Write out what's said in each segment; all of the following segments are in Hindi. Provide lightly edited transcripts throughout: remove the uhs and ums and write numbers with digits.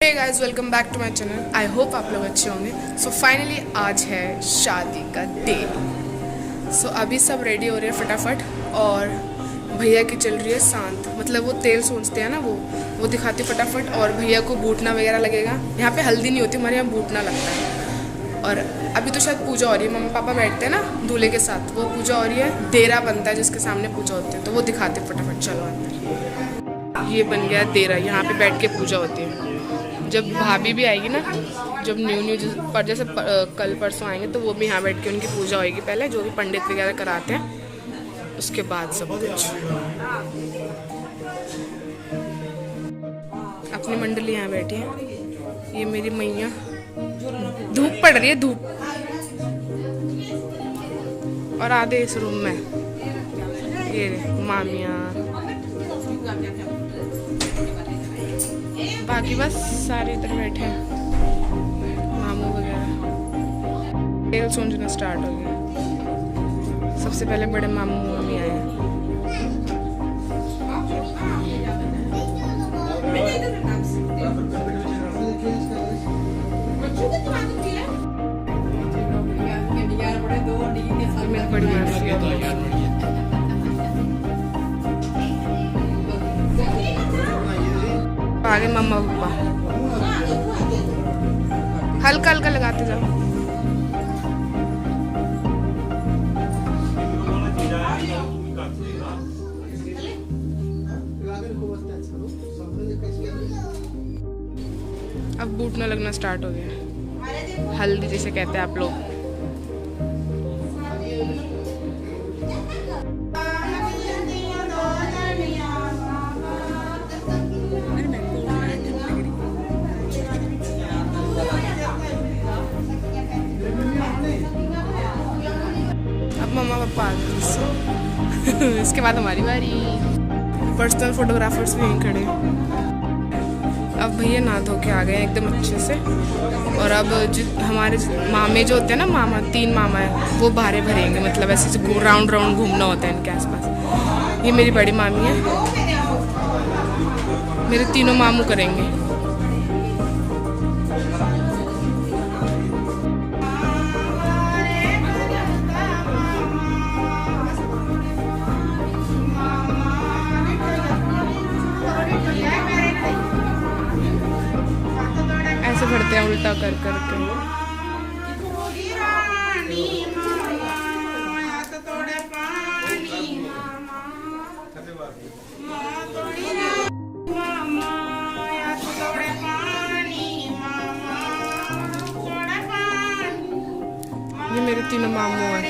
Hey guys, welcome back to my channel. I hope आप लोग अच्छे होंगे। सो फाइनली आज है शादी का डे। सो अभी सब रेडी हो रहे हैं फटाफट, और भैया की चल रही है शांत, मतलब वो तेल सोचते हैं ना, वो दिखाते फटाफट। और भैया को बूटना वगैरह लगेगा। यहाँ पे हल्दी नहीं होती, हमारे यहाँ बूटना लगता है। और अभी तो शायद पूजा हो रही है, मम्मी पापा बैठते हैं ना दूल्हे के साथ, वो पूजा हो रही है। देरा बनता है जिसके सामने पूजा होती है, तो वो दिखाते फटाफट। चलो अंदर। ये बन गया देरा, यहाँ पे बैठ के पूजा होती है। जब भाभी भी आएगी ना, जब न्यू पर जैसे कल परसों आएंगे, तो वो भी यहाँ बैठ के उनकी पूजा होएगी पहले, जो भी पंडित वगैरह कराते हैं, उसके बाद सब कुछ। अपनी मंडली यहाँ बैठी है। ये मेरी मैया, धूप पड़ रही है, धूप। और आधे इस रूम में ये मामियाँ, बाकी बस सारे इधर बैठे हैं, मामू वगैरह। तेल सोचना स्टार्ट हो गया। सबसे पहले बड़े मामू मम्मी आए हैं। मेरी बड़ी मासी है। आगे मम्मा पापा, हल्का हल्का लगाते जाओ। अब बूटना लगना स्टार्ट हो गया, हल्दी जिसे कहते हैं आप लोग। मम्मा पापा आ गए। इसके बाद हमारी बारी। पर्सनल फोटोग्राफर्स भी यहीं खड़े। अब भैया नहा धो के आ गए एकदम अच्छे से। और अब हमारे मामे जो होते हैं ना, मामा 3 मामा है, वो बाहर भरेंगे, मतलब ऐसे राउंड राउंड घूमना होता है इनके आसपास। ये मेरी बड़ी मामी है, मेरे तीनों मामू करेंगे। ऐसे भरते हैं उल्टा कर करके। ये मेरे तीनों मामू हैं।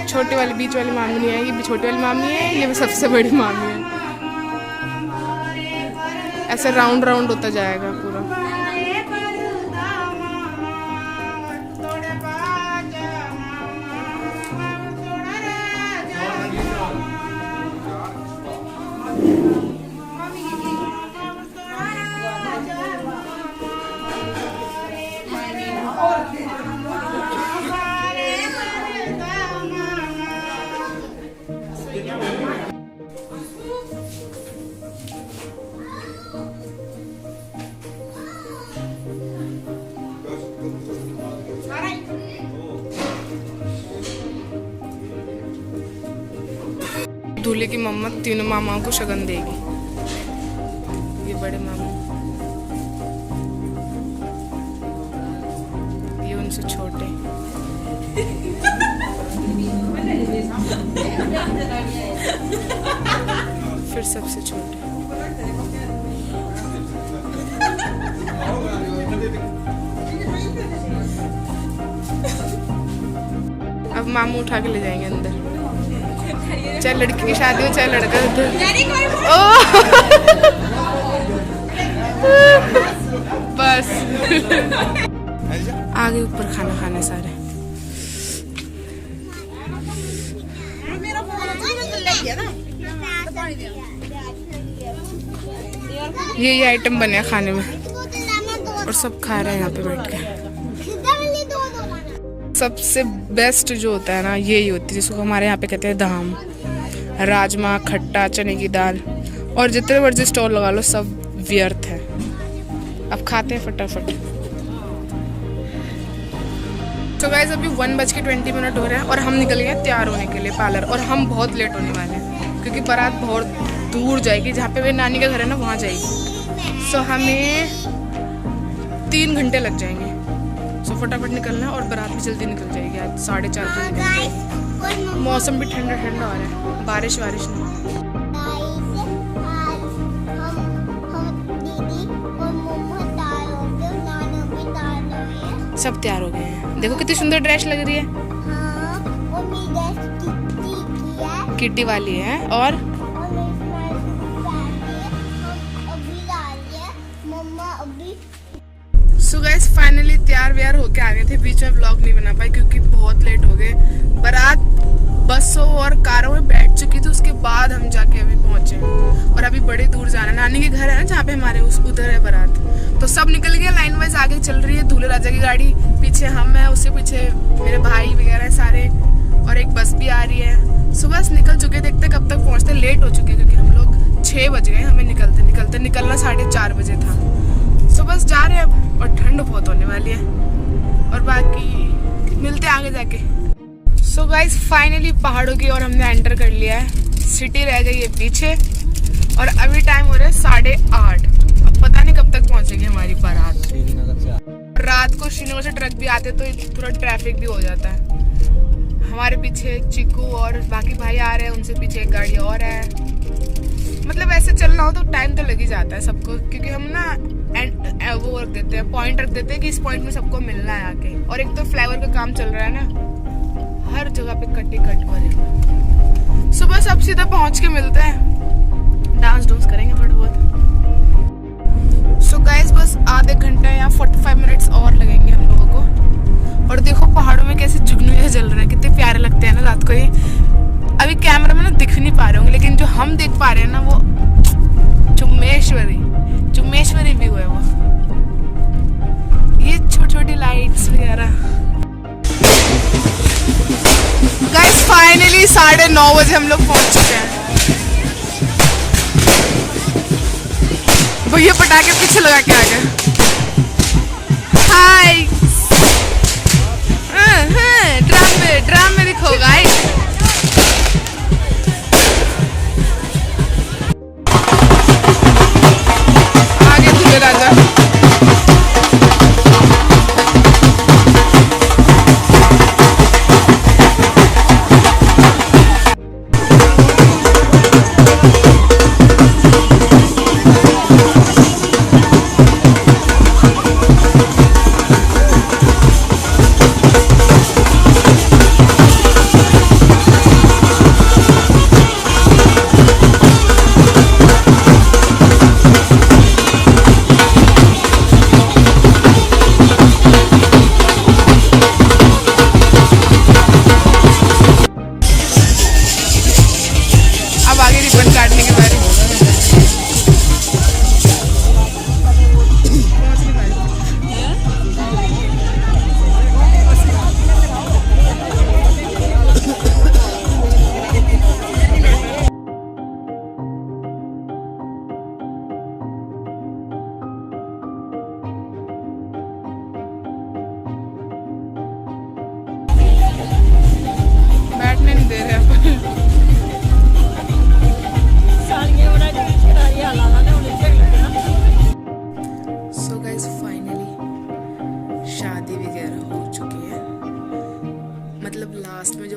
छोटे वाली, बीच वाली मामी नहीं है, ये भी छोटी वाली मामी है, ये सबसे बड़ी मामी है। ऐसे राउंड राउंड होता जाएगा पूरा। दूल्हे की मम्मा तीनों मामाओं को शगन देगी। ये बड़े मामा, ये उनसे छोटे। फिर सबसे छोटे। अब मामू उठा के ले जाएंगे अंदर। चाहे लड़की की शादी हो, चाहे लड़का हो। बस आगे ऊपर खाना खाने सारे। ये आइटम बने खाने में, और सब खा रहे हैं यहाँ पे बैठ के। सबसे बेस्ट जो होता है ना, यही होती है, जिसको हमारे यहाँ पे कहते हैं धाम। राजमा, खट्टा, चने की दाल, और जितने मर्जी स्टॉल लगा लो, सब व्यर्थ है। अब खाते हैं फटाफट। तो गाइस अभी 1:20 हो रहे हैं और हम निकल गए तैयार होने के लिए पार्लर, और हम बहुत लेट होने वाले हैं क्योंकि बारात बहुत दूर जाएगी, जहाँ पे मेरी नानी का घर है ना वहाँ जाएगी। सो हमें 3 घंटे लग जाएंगे। सो फटाफट निकलना है और बारात भी जल्दी निकल जाएगी। आज 4:30 बजे निकल जाएगी। मौसम भी ठंडा ठंडा हो रहा है, बारिश वारिश नहीं। सब तैयार हो गए हैं। देखो कितनी सुंदर ड्रेस लग रही है। हाँ, वो मेरी ड्रेस किट्टी वाली है। और सो गाइस फाइनली तैयार व्यार होके आ गए थे। बीच में व्लॉग नहीं बना पाए क्योंकि बहुत लेट हो गए। बारात बसों और कारों में बैठ चुकी थी, उसके बाद हम जाके अभी पहुंचे। और अभी बड़े दूर जाना, नानी के घर है ना जहाँ पे हमारे, उस उधर है बारात। तो सब निकल गए, लाइन वाइज आगे चल रही है। दूल्हे राजा की गाड़ी पीछे हम है, उससे पीछे मेरे भाई वगैरह सारे, और एक बस भी आ रही है। सुबह निकल चुके, देखते कब तक पहुँचते। लेट हो चुके क्योंकि हम लोग 6 बज गए हमें निकलते निकलते। निकलना 4:30 बजे था। सो बस जा रहे हैं अब, और ठंड बहुत होने वाली है। और बाकी मिलते आगे जाके। सो गाइस फाइनली पहाड़ों की और हमने एंटर कर लिया है। सिटी रह गई है पीछे, और अभी टाइम हो रहा है 8:30। अब पता नहीं कब तक पहुंचेगी हमारी बारात। रात को श्रीनगर से ट्रक भी आते तो थोड़ा ट्रैफिक भी हो जाता है। हमारे पीछे चिकू और बाकी भाई आ रहे हैं, उनसे पीछे एक गाड़ी और है। मतलब ऐसे चलना हो तो टाइम तो लग ही जाता है सबको, क्योंकि हम ना वो रख देते हैं, पॉइंट रख देते हैं कि इस पॉइंट में सबको मिलना है आके। और एक तो फ्लाईओवर का काम चल रहा है ना, हर जगह पे कट पड़ेगा। सुबह सब सीधा पहुंच के मिलते हैं, डांस डूंस करेंगे थोड़ा बहुत। सो गाइस बस आधे घंटे या 45 मिनट्स और लगेंगे हम लोगों को। और देखो पहाड़ों में कैसे जुगनू जल रहे हैं, कितने प्यारे लगते हैं ना रात को। ये अभी कैमरा में ना दिख नहीं पा रहे होंगे, लेकिन जो हम देख पा रहे हैं ना वो चुम्मेश्वरी व्यू है वो। ये छोटी छोटी लाइट्स वगैरह। गाइस फाइनली 9:30 बजे हम लोग पहुंच चुके हैं। भैया पटाखे पीछे लगा के आ गए। हाय ड्राम में दिखो गाइस। आगे दूल्हे राजा।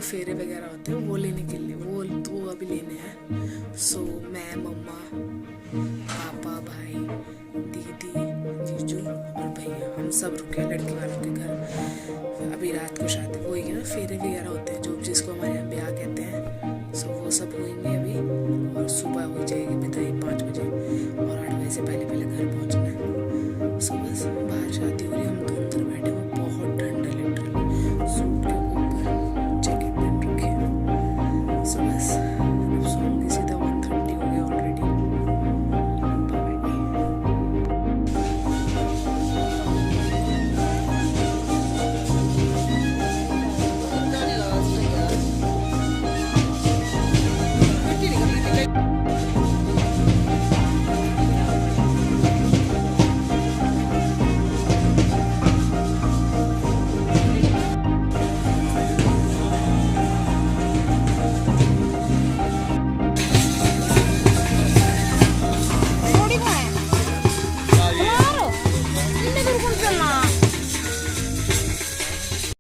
फेरे वगैरह होते हैं वो लेने के लिए, वो तो अभी लेने हैं। सो मैं, मम्मा, पापा, भाई, दीदी, जीजू और भैया, हम सब रुके लड़की वालों के घर। अभी रात को शादी वो होगी ना, फेरे वगैरह होते हैं जो जिसको हमारे यहाँ ब्याह कहते हैं। सो वो सब होंगे अभी, और सुबह हो जाएगी विदाई 5 बजे, और 8 बजे से पहले पहले घर पहुँचना है। सो बस